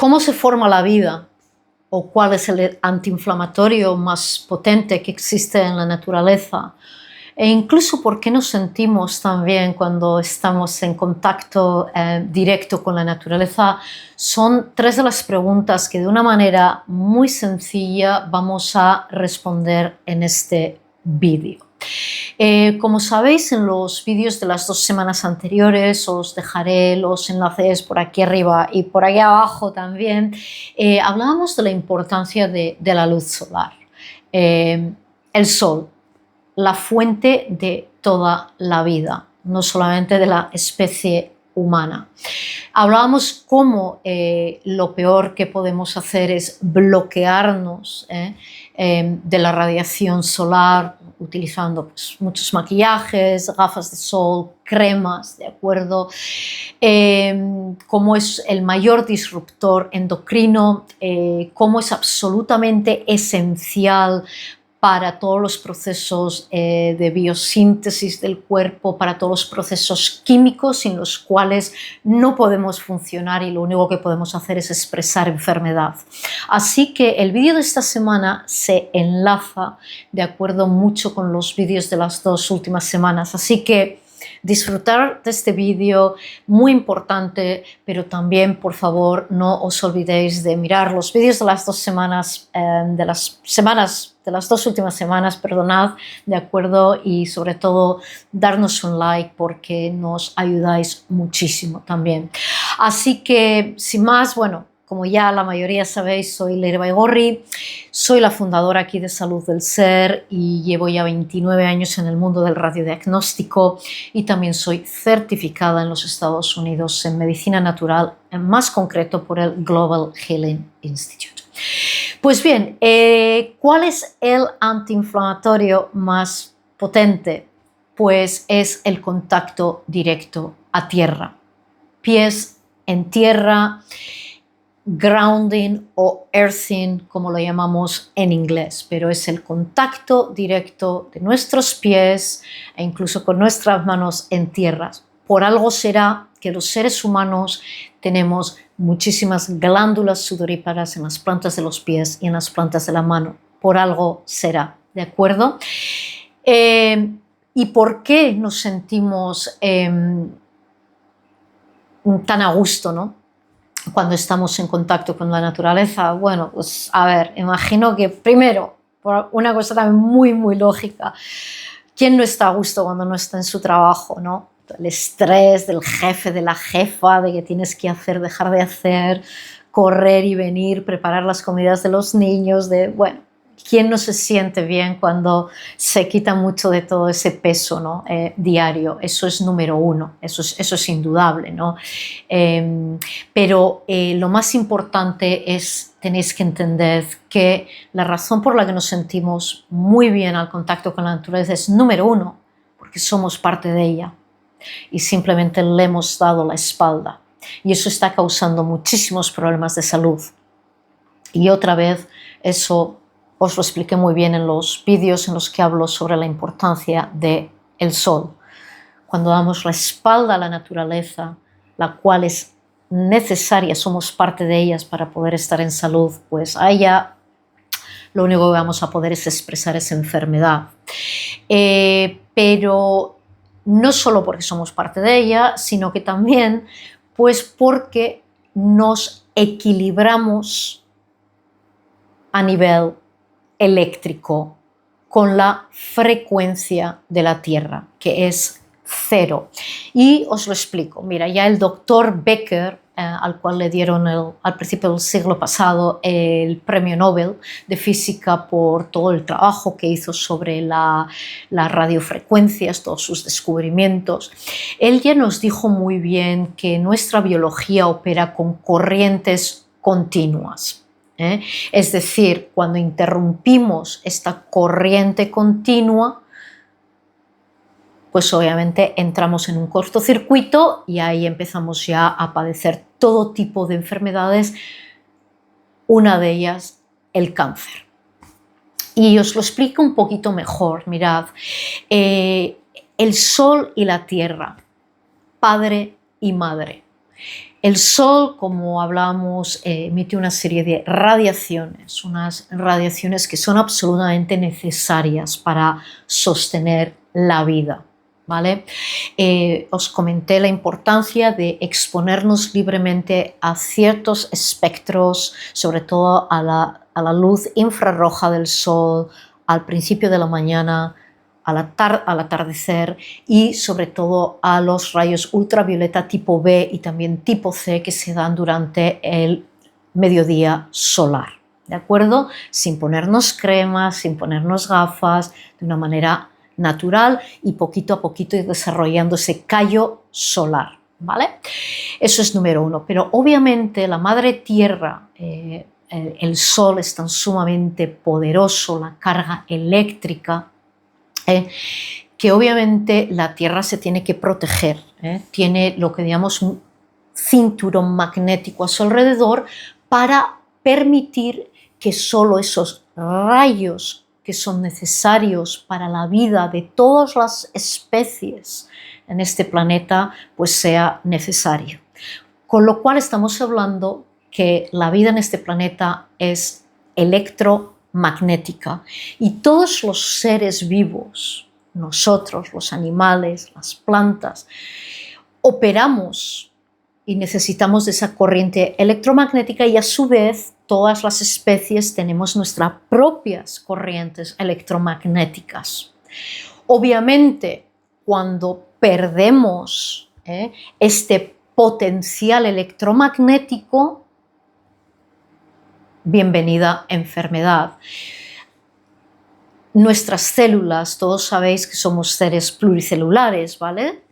¿Cómo se forma la vida? ¿O cuál es el antiinflamatorio más potente que existe en la naturaleza? E incluso por qué nos sentimos tan bien cuando estamos en contacto directo con la naturaleza. Son tres de las preguntas que de una manera muy sencilla vamos a responder en este vídeo. Como sabéis, en los vídeos de las 2 semanas anteriores os dejaré los enlaces por aquí arriba y por aquí abajo también. Hablábamos de la importancia de la luz solar. El sol, la fuente de toda la vida, no solamente de la especie humana. Hablábamos cómo lo peor que podemos hacer es bloquearnos de la radiación solar utilizando pues, muchos maquillajes, gafas de sol, cremas, ¿de acuerdo? Cómo es el mayor disruptor endocrino, cómo es absolutamente esencial para todos los procesos de biosíntesis del cuerpo, para todos los procesos químicos sin los cuales no podemos funcionar y lo único que podemos hacer es expresar enfermedad. Así que el vídeo de esta semana se enlaza de acuerdo mucho con los vídeos de las 2 últimas semanas. Así que disfrutar de este vídeo, muy importante, pero también, por favor, no os olvidéis de mirar los vídeos de las 2 semanas, de las 2 últimas semanas, perdonad, de acuerdo, y sobre todo darnos un like porque nos ayudáis muchísimo también. Así que, sin más, bueno, como ya la mayoría sabéis, soy Leire Baigorri, soy la fundadora aquí de Salud del Ser y llevo ya 29 años en el mundo del radiodiagnóstico y también soy certificada en los Estados Unidos en medicina natural, en más concreto por el Global Healing Institute. Pues bien, ¿cuál es el antiinflamatorio más potente? Pues es el contacto directo a tierra, pies en tierra, grounding o earthing, como lo llamamos en inglés, pero es el contacto directo de nuestros pies e incluso con nuestras manos en tierra. Por algo será que los seres humanos tenemos muchísimas glándulas sudoríparas en las plantas de los pies y en las plantas de la mano. Por algo será, ¿de acuerdo? ¿Y por qué nos sentimos tan a gusto, ¿no? Cuando estamos en contacto con la naturaleza? Bueno, pues a ver, imagino que primero, por una cosa también muy, muy lógica, ¿quién no está a gusto cuando no está en su trabajo, no? El estrés del jefe, de la jefa, de que tienes que hacer, dejar de hacer, correr y venir, preparar las comidas de los niños, bueno, ¿quién no se siente bien cuando se quita mucho de todo ese peso, ¿no? Diario? Eso es número uno, eso es indudable, ¿no? Pero lo más importante es, tenéis que entender que la razón por la que nos sentimos muy bien al contacto con la naturaleza es número uno, porque somos parte de ella y simplemente le hemos dado la espalda. Y eso está causando muchísimos problemas de salud. Y otra vez, eso os lo expliqué muy bien en los vídeos en los que hablo sobre la importancia del sol. Cuando damos la espalda a la naturaleza, la cual es necesaria, somos parte de ellas para poder estar en salud, pues a ella lo único que vamos a poder es expresar esa enfermedad. Pero no solo porque somos parte de ella, sino que también pues porque nos equilibramos a nivel eléctrico con la frecuencia de la Tierra, que es 0. Y os lo explico. Mira, ya el doctor Becker, al cual le dieron al principio del siglo pasado el premio Nobel de Física por todo el trabajo que hizo sobre las radiofrecuencias, todos sus descubrimientos, él ya nos dijo muy bien que nuestra biología opera con corrientes continuas. Es decir, cuando interrumpimos esta corriente continua, pues obviamente entramos en un cortocircuito y ahí empezamos ya a padecer todo tipo de enfermedades, una de ellas el cáncer. Y os lo explico un poquito mejor, mirad, el sol y la tierra, padre y madre. El Sol, como hablábamos, emite una serie de radiaciones, unas radiaciones que son absolutamente necesarias para sostener la vida, ¿vale? Os comenté la importancia de exponernos libremente a ciertos espectros, sobre todo a la luz infrarroja del Sol, al principio de la mañana, al atardecer y sobre todo a los rayos ultravioleta tipo B y también tipo C que se dan durante el mediodía solar, ¿de acuerdo? Sin ponernos cremas, sin ponernos gafas, de una manera natural y poquito a poquito ir desarrollando ese callo solar, ¿vale? Eso es número uno, pero obviamente la madre tierra, el Sol es tan sumamente poderoso, la carga eléctrica, que obviamente la Tierra se tiene que proteger, tiene lo que llamamos un cinturón magnético a su alrededor para permitir que solo esos rayos que son necesarios para la vida de todas las especies en este planeta pues sea necesario. Con lo cual estamos hablando que la vida en este planeta es electromagnética y todos los seres vivos, nosotros, los animales, las plantas, operamos y necesitamos de esa corriente electromagnética y a su vez todas las especies tenemos nuestras propias corrientes electromagnéticas. Obviamente, cuando perdemos este potencial electromagnético, bienvenida enfermedad. Nuestras células, todos sabéis que somos seres pluricelulares, ¿vale?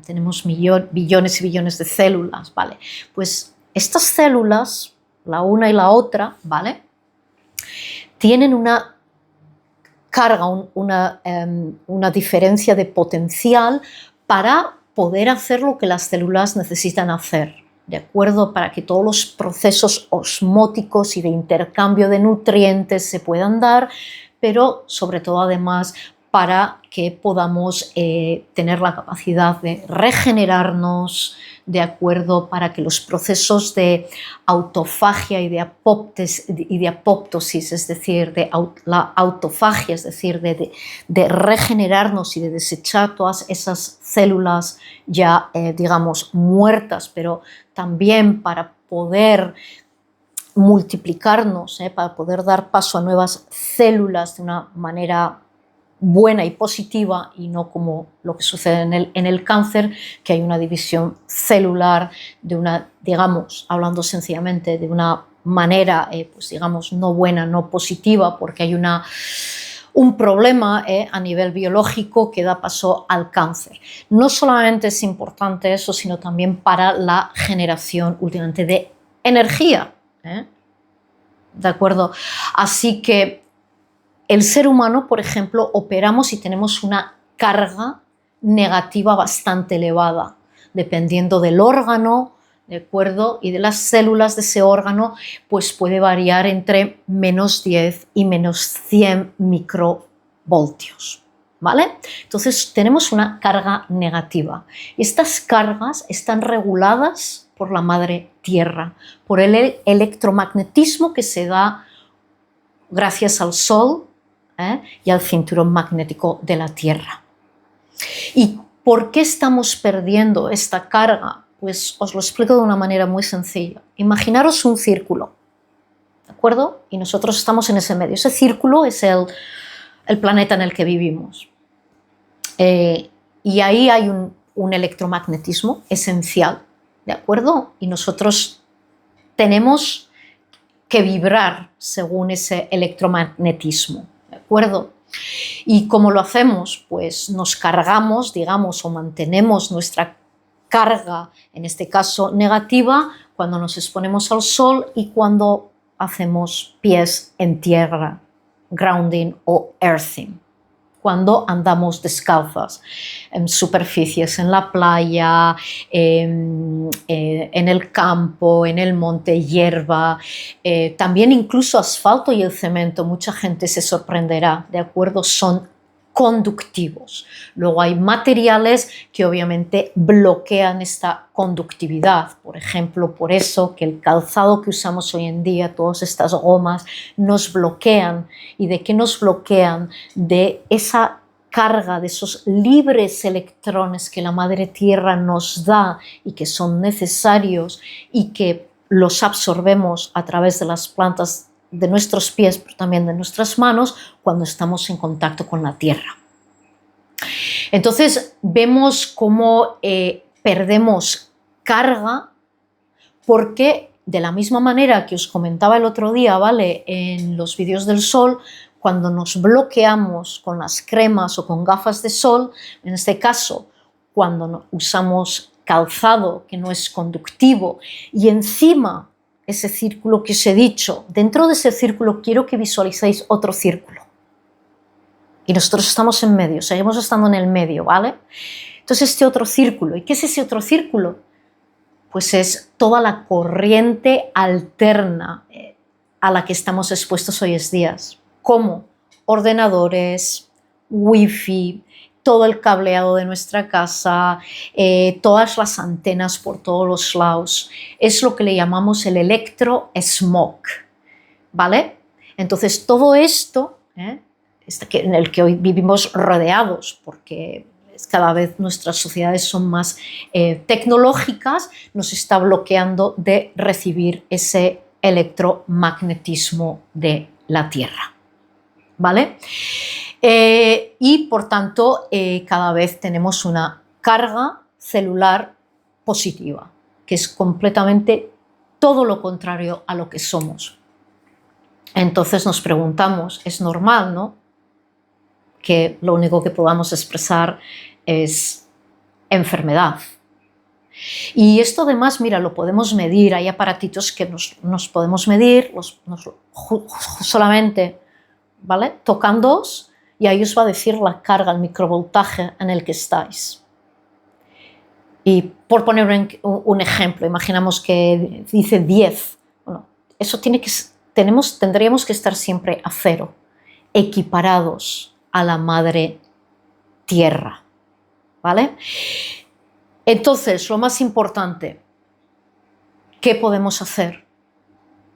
Tenemos billones y billones de células, ¿vale? Pues estas células, la una y la otra, ¿vale? Tienen una carga, una diferencia de potencial para poder hacer lo que las células necesitan hacer, ¿de acuerdo? Para que todos los procesos osmóticos y de intercambio de nutrientes se puedan dar, pero sobre todo además para que podamos tener la capacidad de regenerarnos, ¿de acuerdo? Para que los procesos de autofagia y de apoptosis, es decir, la autofagia, es decir, de regenerarnos y de desechar todas esas células ya, digamos, muertas, pero también para poder multiplicarnos, para poder dar paso a nuevas células de una manera buena y positiva y no como lo que sucede en el cáncer, que hay una división celular de una, digamos, hablando sencillamente de una manera, pues digamos, no buena, no positiva, porque hay un problema a nivel biológico que da paso al cáncer. No solamente es importante eso, sino también para la generación últimamente de energía, ¿de acuerdo? Así que el ser humano, por ejemplo, operamos y tenemos una carga negativa bastante elevada, dependiendo del órgano, ¿de acuerdo? Y de las células de ese órgano, pues puede variar entre menos 10 y menos 100 microvoltios, ¿vale? Entonces tenemos una carga negativa. Estas cargas están reguladas por la madre tierra, por el electromagnetismo que se da gracias al Sol y al cinturón magnético de la Tierra. ¿Y por qué estamos perdiendo esta carga? Pues os lo explico de una manera muy sencilla. Imaginaros un círculo, ¿de acuerdo? Y nosotros estamos en ese medio. Ese círculo es el planeta en el que vivimos. Y ahí hay un electromagnetismo esencial, ¿de acuerdo? Y nosotros tenemos que vibrar según ese electromagnetismo, ¿de acuerdo? ¿Y cómo lo hacemos? Pues nos cargamos, digamos, o mantenemos nuestra carga, en este caso negativa, cuando nos exponemos al sol y cuando hacemos pies en tierra, grounding o earthing, cuando andamos descalzas en superficies, en la playa, en el campo, en el monte, hierba, también incluso asfalto y el cemento. Mucha gente se sorprenderá, ¿de acuerdo? Son conductivos. Luego hay materiales que obviamente bloquean esta conductividad. Por ejemplo, por eso que el calzado que usamos hoy en día, todas estas gomas, nos bloquean. ¿Y de qué nos bloquean? De esa carga, de esos libres electrones que la Madre Tierra nos da y que son necesarios y que los absorbemos a través de las plantas de nuestros pies, pero también de nuestras manos cuando estamos en contacto con la tierra. Entonces vemos cómo perdemos carga porque de la misma manera que os comentaba el otro día, ¿vale? En los vídeos del sol, cuando nos bloqueamos con las cremas o con gafas de sol, en este caso, cuando usamos calzado que no es conductivo y encima ese círculo que os he dicho, dentro de ese círculo quiero que visualicéis otro círculo. Y nosotros estamos en medio, seguimos estando en el medio, ¿vale? Entonces este otro círculo, ¿y qué es ese otro círculo? Pues es toda la corriente alterna a la que estamos expuestos hoy en día, como ordenadores, wifi, todo el cableado de nuestra casa, todas las antenas por todos los lados. Es lo que le llamamos el electro-smog, ¿vale? Entonces todo esto, en el que hoy vivimos rodeados, porque cada vez nuestras sociedades son más tecnológicas, nos está bloqueando de recibir ese electromagnetismo de la Tierra, ¿vale? Y por tanto cada vez tenemos una carga celular positiva, que es completamente todo lo contrario a lo que somos. Entonces nos preguntamos, es normal, ¿no?, que lo único que podamos expresar es enfermedad. Y esto además, mira, lo podemos medir, hay aparatitos que nos podemos medir solamente, ¿vale?, tocándoos, y ahí os va a decir la carga, el microvoltaje en el que estáis. Y por poner un ejemplo, imaginamos que dice 10. Bueno, eso tendríamos que estar siempre a 0, equiparados a la Madre Tierra, ¿vale? Entonces, lo más importante, ¿qué podemos hacer?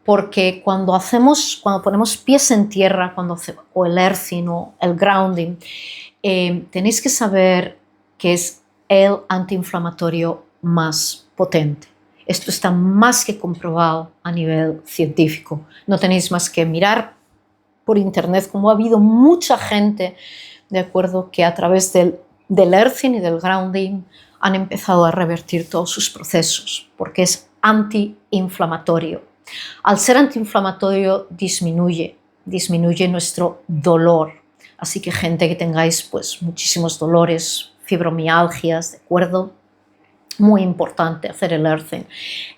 Porque cuando ponemos pies en tierra, o el earthing o el grounding, tenéis que saber que es el antiinflamatorio más potente. Esto está más que comprobado a nivel científico. No tenéis más que mirar por internet, como ha habido mucha gente, de acuerdo, que a través del earthing y del grounding han empezado a revertir todos sus procesos, porque es antiinflamatorio. Al ser antiinflamatorio disminuye nuestro dolor. Así que gente que tengáis pues muchísimos dolores, fibromialgias, ¿de acuerdo? Muy importante hacer el earthing.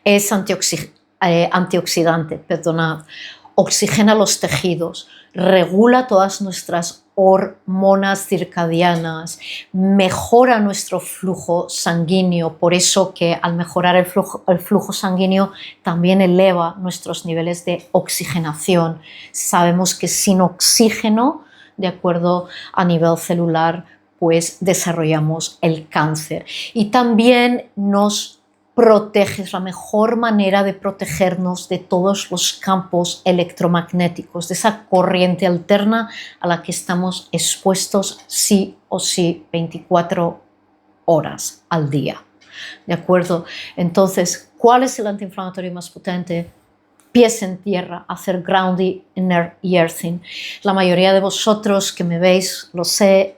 Es antioxidante, perdonad. Oxigena los tejidos, regula todas nuestras hormonas circadianas, mejora nuestro flujo sanguíneo, por eso que al mejorar el flujo sanguíneo también eleva nuestros niveles de oxigenación. Sabemos que sin oxígeno, de acuerdo, a nivel celular, pues desarrollamos el cáncer. Y también nos protege, es la mejor manera de protegernos de todos los campos electromagnéticos, de esa corriente alterna a la que estamos expuestos sí o sí 24 horas al día. ¿De acuerdo? Entonces, ¿cuál es el antiinflamatorio más potente? Pies en tierra, hacer grounding y earthing. La mayoría de vosotros que me veis, lo sé,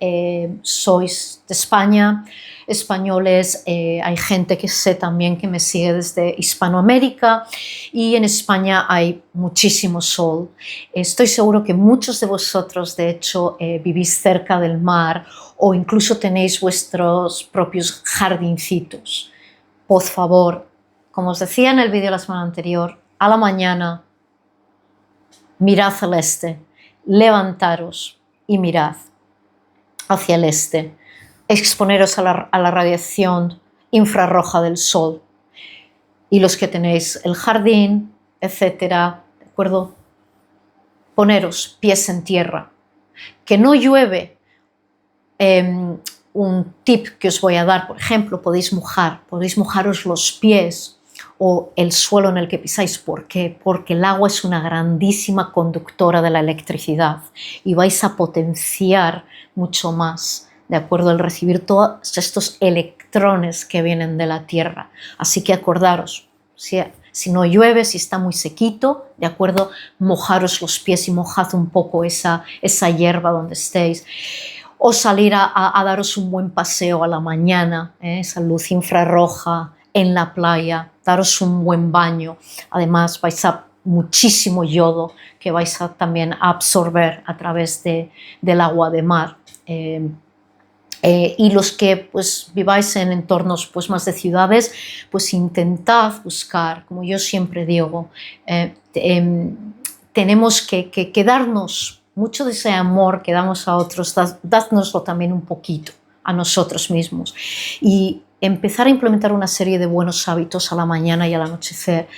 sois de España, españoles, hay gente que sé también que me sigue desde Hispanoamérica, y en España hay muchísimo sol. Estoy seguro que muchos de vosotros, de hecho, vivís cerca del mar o incluso tenéis vuestros propios jardincitos. Por favor, como os decía en el vídeo de la semana anterior, a la mañana, mirad al este, levantaros y mirad hacia el este, exponeros a la radiación infrarroja del sol. Y los que tenéis el jardín, etcétera, ¿de acuerdo? Poneros pies en tierra. Que no llueve un tip que os voy a dar, por ejemplo, podéis mojaros los pies o el suelo en el que pisáis. ¿Por qué? Porque el agua es una grandísima conductora de la electricidad y vais a potenciar mucho más, ¿de acuerdo? El recibir todos estos electrones que vienen de la tierra. Así que acordaros, si no llueve, si está muy sequito, ¿de acuerdo? Mojaros los pies y mojad un poco esa hierba donde estéis. O salir a daros un buen paseo a la mañana, esa luz infrarroja en la playa, daros un buen baño. Además vais a muchísimo yodo que vais a también a absorber a través del agua de mar. Y los que pues viváis en entornos pues más de ciudades, pues intentad buscar, como yo siempre digo, tenemos que darnos mucho de ese amor que damos a otros, dádnoslo también un poquito a nosotros mismos y empezar a implementar una serie de buenos hábitos a la mañana y al anochecer.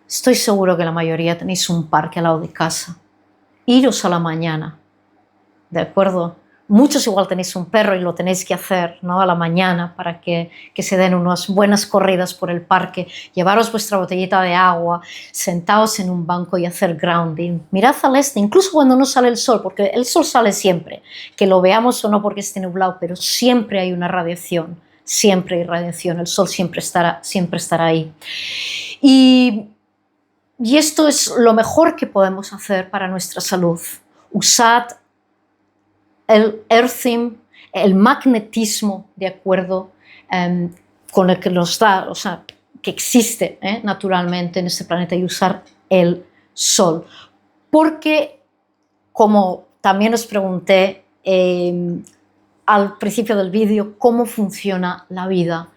Estoy seguro que la mayoría tenéis un parque al lado de casa. Iros a la mañana, ¿de acuerdo? Muchos igual tenéis un perro y lo tenéis que hacer, ¿no? A la mañana para que se den unas buenas corridas por el parque. Llevaros vuestra botellita de agua, sentaos en un banco y hacer grounding. Mirad al este, incluso cuando no sale el sol, porque el sol sale siempre, que lo veamos o no porque esté nublado, pero siempre hay una radiación, siempre hay radiación, el sol siempre estará ahí. Y esto es lo mejor que podemos hacer para nuestra salud. Usad el earthing, el magnetismo, de acuerdo, con el que nos da, o sea, que existe naturalmente en este planeta, y usar el sol. Porque, como también os pregunté al principio del vídeo, ¿cómo funciona la vida?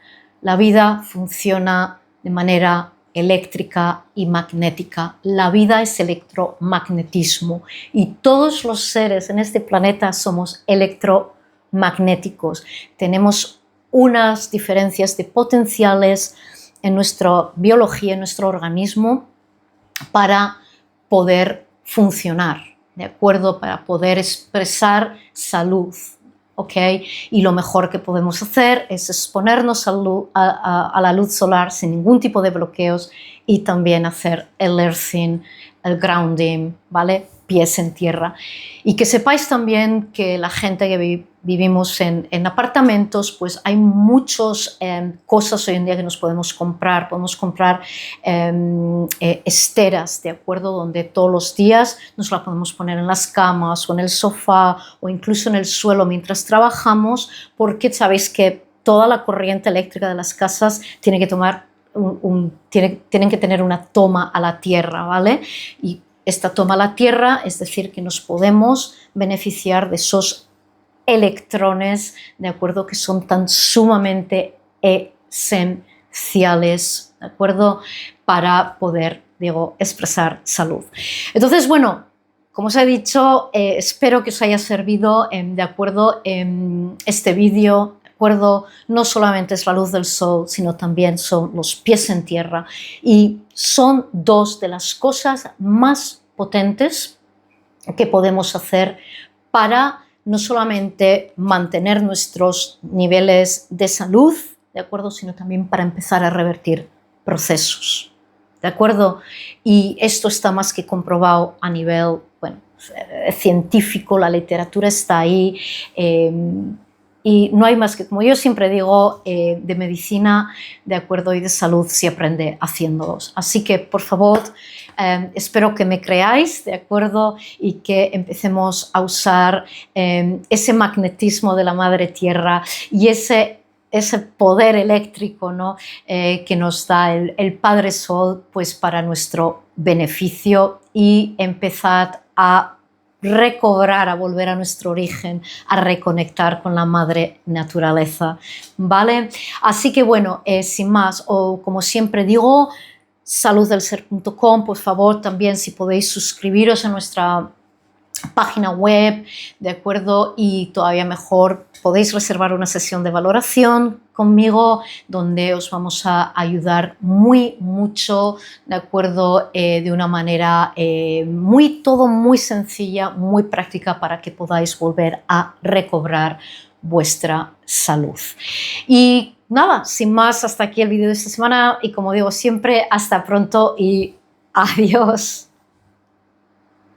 La vida funciona de manera eléctrica y magnética. La vida es electromagnetismo y todos los seres en este planeta somos electromagnéticos. Tenemos unas diferencias de potenciales en nuestra biología, en nuestro organismo, para poder funcionar, ¿de acuerdo? Para poder expresar salud. ¿Okay? Y lo mejor que podemos hacer es exponernos a la luz solar sin ningún tipo de bloqueos y también hacer el earthing, el grounding, ¿vale? Pies en tierra. Y que sepáis también que la gente que vivimos en apartamentos, pues hay muchas cosas hoy en día que nos podemos comprar. Podemos comprar esteras, ¿de acuerdo? Donde todos los días nos la podemos poner en las camas o en el sofá o incluso en el suelo mientras trabajamos, porque sabéis que toda la corriente eléctrica de las casas tiene que tienen que tener una toma a la tierra, ¿vale? Y esta toma a la tierra, es decir, que nos podemos beneficiar de esos electrones, ¿de acuerdo? Que son tan sumamente esenciales, ¿de acuerdo? Para poder, digo, expresar salud. Entonces, bueno, como os he dicho, espero que os haya servido, ¿de acuerdo? Este vídeo, ¿de acuerdo? No solamente es la luz del sol, sino también son los pies en tierra y son dos de las cosas más potentes que podemos hacer para no solamente mantener nuestros niveles de salud, ¿de acuerdo? Sino también para empezar a revertir procesos, ¿de acuerdo? Y esto está más que comprobado a nivel, bueno, científico, la literatura está ahí, y no hay más que, como yo siempre digo, de medicina, ¿de acuerdo? Y de salud se aprende haciéndolos. Así que, por favor, espero que me creáis, ¿de acuerdo? Y que empecemos a usar ese magnetismo de la Madre Tierra y ese poder eléctrico, ¿no? Que nos da el Padre Sol, pues para nuestro beneficio, y empezad a recobrar, a volver a nuestro origen, a reconectar con la madre naturaleza, ¿vale? Así que bueno, sin más, o como siempre digo, saluddelser.com, por favor, también si podéis suscribiros a nuestra página web, ¿de acuerdo? Y todavía mejor, podéis reservar una sesión de valoración conmigo donde os vamos a ayudar mucho, ¿de acuerdo? De una manera muy sencilla, muy práctica, para que podáis volver a recobrar vuestra salud. Y nada, sin más, hasta aquí el vídeo de esta semana y como digo siempre, hasta pronto y adiós.